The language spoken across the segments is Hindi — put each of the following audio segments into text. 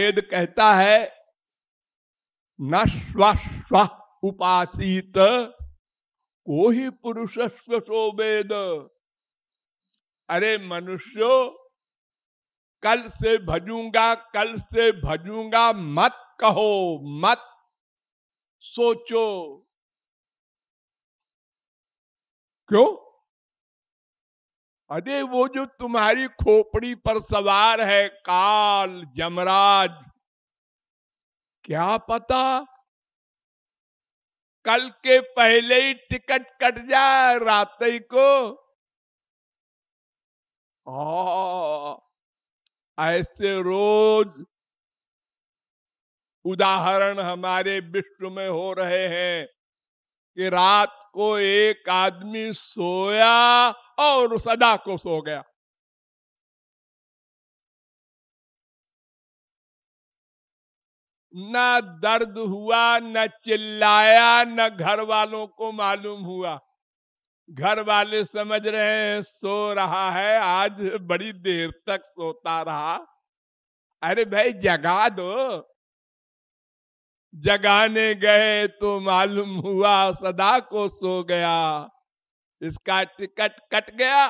वेद कहता है न स्व स्व उपासीत को ही पुरुष सो वेद। अरे मनुष्यो, कल से भजूंगा, कल से भजूंगा मत कहो, मत सोचो। क्यों? अरे वो जो तुम्हारी खोपड़ी पर सवार है काल यमराज, क्या पता कल के पहले ही टिकट कट जाए रात ही को। ऐसे रोज उदाहरण हमारे विश्व में हो रहे हैं कि रात को एक आदमी सोया और सदा को सो गया। न दर्द हुआ, न चिल्लाया, न घर वालों को मालूम हुआ। घर वाले समझ रहे हैं सो रहा है, आज बड़ी देर तक सोता रहा। अरे भाई जगा दो। जगाने गए तो मालूम हुआ सदा को सो गया, इसका टिकट कट गया।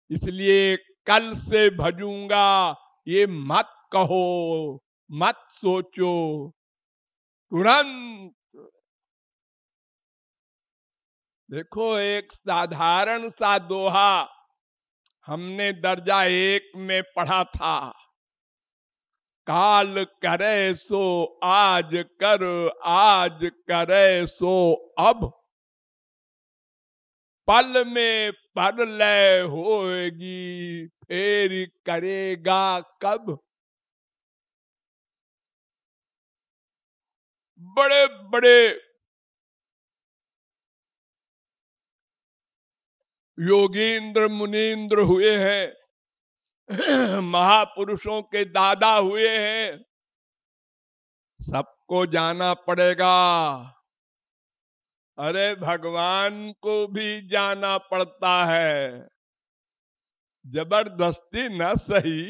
इसलिए कल से भजूंगा ये मत कहो, मत सोचो। तुरंत देखो, एक साधारण सा दोहा हमने दर्जा 1 में पढ़ा था। काल करे सो आज कर, आज करे सो अब, पल में परलय होएगी फिर करेगा कब। बड़े बड़े योगींद्र मुनींद्र हुए हैं, महापुरुषों के दादा हुए हैं, सबको जाना पड़ेगा। अरे भगवान को भी जाना पड़ता है, जबरदस्ती न सही,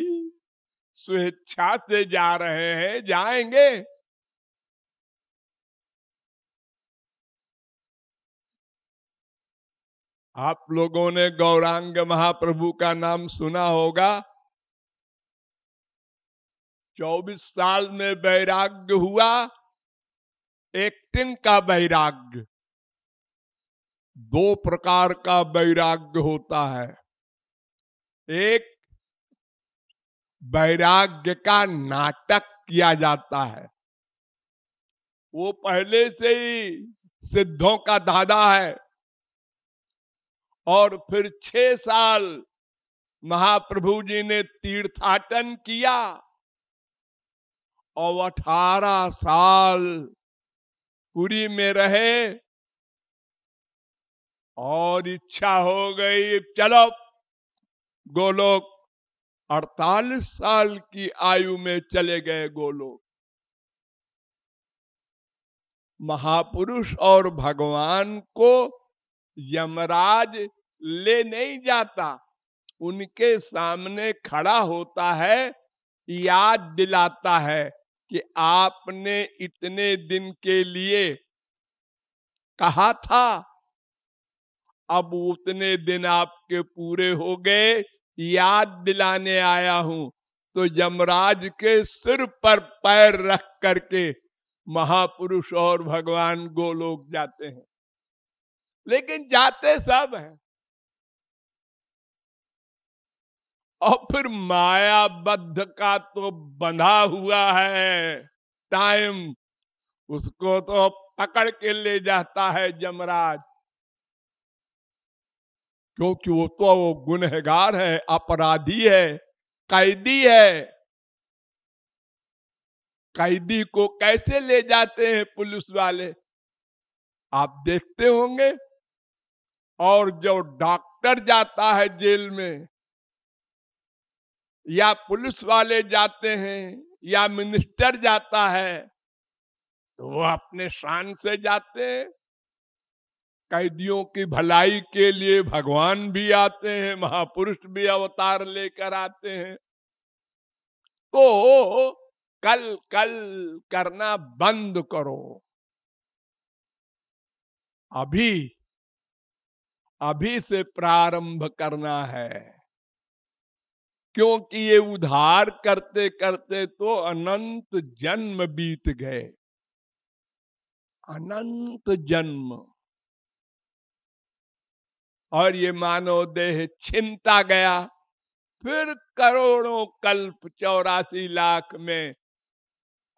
स्वेच्छा से जा रहे हैं, जाएंगे। आप लोगों ने गौरांग महाप्रभु का नाम सुना होगा। 24 साल में वैराग्य हुआ, एक्टिंग का वैराग्य। 2 प्रकार का वैराग्य होता है। एक वैराग्य का नाटक किया जाता है, वो पहले से ही सिद्धों का दादा है। और फिर 6 साल महाप्रभु जी ने तीर्थाटन किया और 18 साल पुरी में रहे और इच्छा हो गई चलो गोलोक। 48 साल की आयु में चले गए गोलोक। महापुरुष और भगवान को यमराज ले नहीं जाता, उनके सामने खड़ा होता है, याद दिलाता है कि आपने इतने दिन के लिए कहा था, अब उतने दिन आपके पूरे हो गए, याद दिलाने आया हूं। तो यमराज के सिर पर पैर रख करके महापुरुष और भगवान गोलोक जाते हैं, लेकिन जाते सब हैं। और फिर मायाबद्ध का तो बंधा हुआ है टाइम, उसको तो पकड़ के ले जाता है यमराज, क्योंकि वो तो वो गुनहगार है, अपराधी है, कैदी है। कैदी को कैसे ले जाते हैं पुलिस वाले, आप देखते होंगे। और जो डॉक्टर जाता है जेल में, या पुलिस वाले जाते हैं, या मिनिस्टर जाता है, तो वो अपने शान से जाते हैं। कैदियों की भलाई के लिए भगवान भी आते हैं, महापुरुष भी अवतार लेकर आते हैं। तो कल कल करना बंद करो। अभी अभी से प्रारंभ करना है, क्योंकि ये उधार करते करते तो अनंत जन्म बीत गए, अनंत जन्म। और ये मानव देह छिनता गया, फिर करोड़ों कल्प 84 लाख में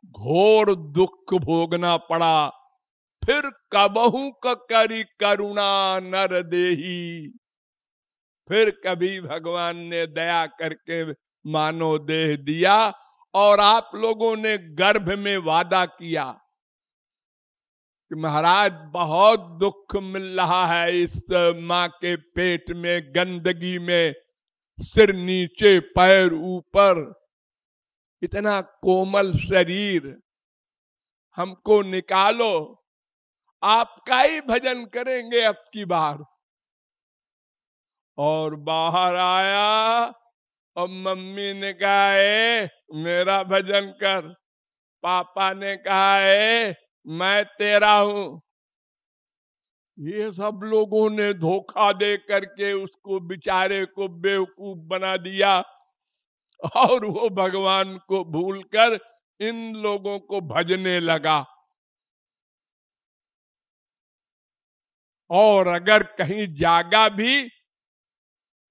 घोर दुख भोगना पड़ा। फिर कबहू करी करुणा नर देही, फिर कभी भगवान ने दया करके मानव देह दिया। और आप लोगों ने गर्भ में वादा किया कि महाराज बहुत दुख मिल रहा है इस माँ के पेट में, गंदगी में, सिर नीचे पैर ऊपर, इतना कोमल शरीर, हमको निकालो, आपका ही भजन करेंगे अब की बार। और बाहर आया और मम्मी ने कहा मेरा भजन कर, पापा ने कहा मैं तेरा हूं। ये सब लोगों ने धोखा दे करके उसको बेचारे को बेवकूफ बना दिया, और वो भगवान को भूलकर इन लोगों को भजने लगा। और अगर कहीं जागा भी,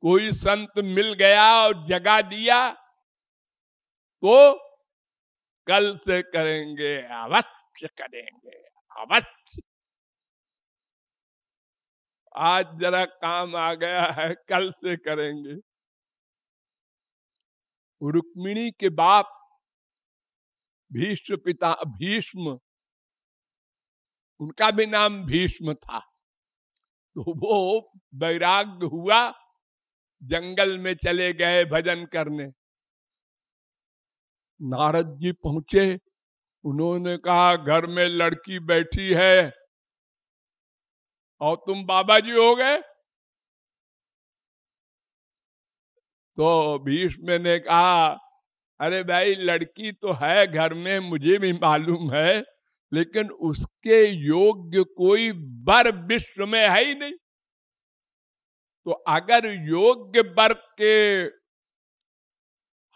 कोई संत मिल गया और जगा दिया, तो कल से करेंगे, अवश्य करेंगे, अवश्य। आज जरा काम आ गया है, कल से करेंगे। रुक्मिणी के बाप भीष्म पिता भीष्म, उनका भी नाम भीष्म था। तो वो वैराग्य हुआ, जंगल में चले गए भजन करने। नारद जी पहुंचे, उन्होंने कहा घर में लड़की बैठी है और तुम बाबा जी हो गए। तो भीष्म ने कहा अरे भाई लड़की तो है घर में, मुझे भी मालूम है, लेकिन उसके योग्य कोई वर विश्व में है ही नहीं। तो अगर योग्य वर के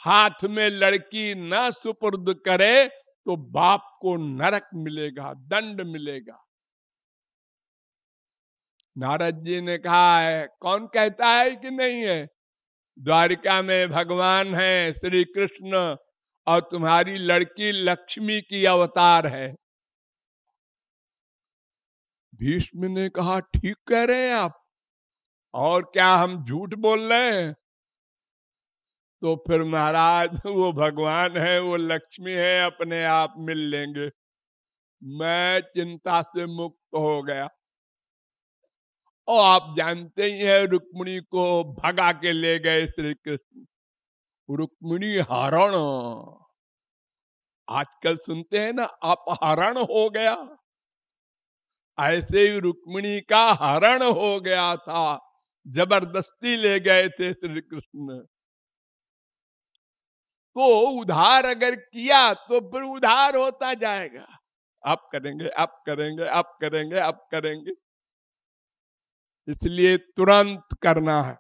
हाथ में लड़की न सुपुर्द करे तो बाप को नरक मिलेगा, दंड मिलेगा। नारद जी ने कहा है कौन कहता है कि नहीं है, द्वारिका में भगवान है श्री कृष्ण, और तुम्हारी लड़की लक्ष्मी की अवतार है। भीष्म ने कहा ठीक कह रहे हैं आप, और क्या हम झूठ बोल रहे हैं। तो फिर महाराज वो भगवान है, वो लक्ष्मी है, अपने आप मिल लेंगे। मैं चिंता से मुक्त हो गया। और आप जानते ही हैं रुक्मिणी को भगा के ले गए श्री कृष्ण। रुक्मिणी हरण, आजकल सुनते हैं ना अपहरण हो गया, ऐसे ही रुक्मिणी का हरण हो गया था, जबरदस्ती ले गए थे श्री कृष्ण। तो उधार अगर किया तो फिर उधार होता जाएगा, अब करेंगे, अब करेंगे, अब करेंगे, अब करेंगे। इसलिए तुरंत करना है।